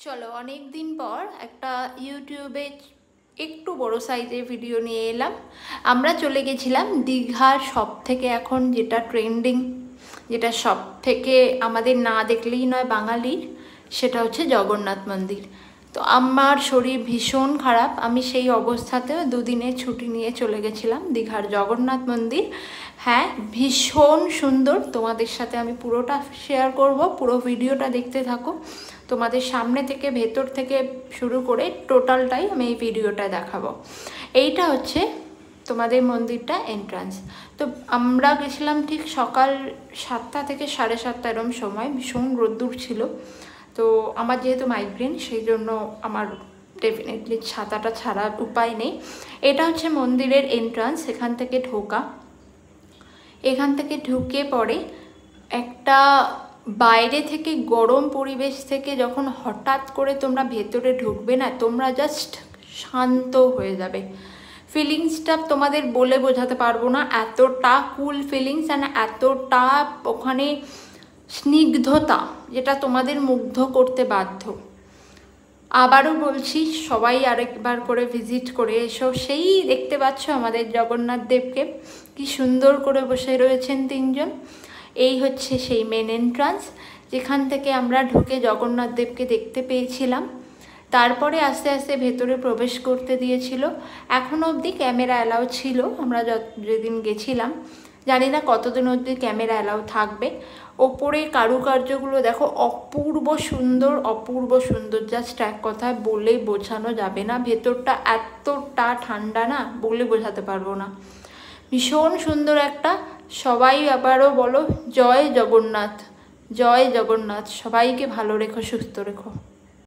চলো অনেক দিন পর একটা ইউটিউবে একটু বড় সাইজের ভিডিও নিয়ে এলাম। আমরা চলে গেছিলাম দীঘার সব থেকে এখন যেটা ট্রেন্ডিং, যেটা সব থেকে আমাদের না দেখলেই নয় বাঙালির, সেটা হচ্ছে জগন্নাথ মন্দির। তো আমার শরীর ভীষণ খারাপ, আমি সেই অবস্থাতেও দুদিনের ছুটি নিয়ে চলে গেছিলাম দীঘার জগন্নাথ মন্দির। হ্যাঁ, ভীষণ সুন্দর। তোমাদের সাথে আমি পুরোটা শেয়ার করব, পুরো ভিডিওটা দেখতে থাকো। তোমাদের সামনে থেকে ভেতর থেকে শুরু করে টোটালটাই আমি এই ভিডিওটা দেখাবো। এইটা হচ্ছে তোমাদের মন্দিরটা এন্ট্রান্স। তো আমরা গেছিলাম ঠিক সকাল 7টা থেকে 7:30 এরম সময়, ভীষণ রোদ্দুর ছিল। তো আমার যেহেতু মাইগ্রেন, সেই জন্য আমার ডেফিনেটলি ছাতাটা ছাড়ার উপায় নেই। এটা হচ্ছে মন্দিরের এন্ট্রান্স, এখান থেকে ঢোকা। এখান থেকে ঢুকে পড়ে একটা বাইরে থেকে গরম পরিবেশ থেকে যখন হঠাৎ করে তোমরা ভেতরে ঢুকবে না, তোমরা জাস্ট শান্ত হয়ে যাবে। ফিলিংসটা তোমাদের বলে বোঝাতে পারবো না, এতটা কুল ফিলিংস অ্যান্ড এতটা ওখানে স্নিগ্ধতা, যেটা তোমাদের মুগ্ধ করতে বাধ্য। আবারও বলছি, সবাই আরেকবার করে ভিজিট করে এসো। সেই দেখতে পাচ্ছ আমাদের জগন্নাথ দেবকে কি সুন্দর করে বসে রয়েছেন তিনজন। এই হচ্ছে সেই মেন এন্ট্রান্স, যেখান থেকে আমরা ঢুকে জগন্নাথ দেবকে দেখতে পেয়েছিলাম। তারপরে আস্তে আস্তে ভেতরে প্রবেশ করতে দিয়েছিল। এখনও অবধি ক্যামেরা অ্যালাউ ছিল, আমরা যেদিন গেছিলাম। জানি না কতদিন অবধি ক্যামেরা অ্যালাউ থাকবে। ওপরে কারুকার্যগুলো দেখো, অপূর্ব সুন্দর, অপূর্ব সুন্দর, জাস্ট এক কথায় বলে বোঝানো যাবে না। ভেতরটা এতটা ঠান্ডা না, বলে বোঝাতে পারবো না। ভীষণ সুন্দর একটা। সবাই আবারও বলো জয় জগন্নাথ, জয় জগন্নাথ। সবাইকে ভালো রেখো, সুস্থ রেখো।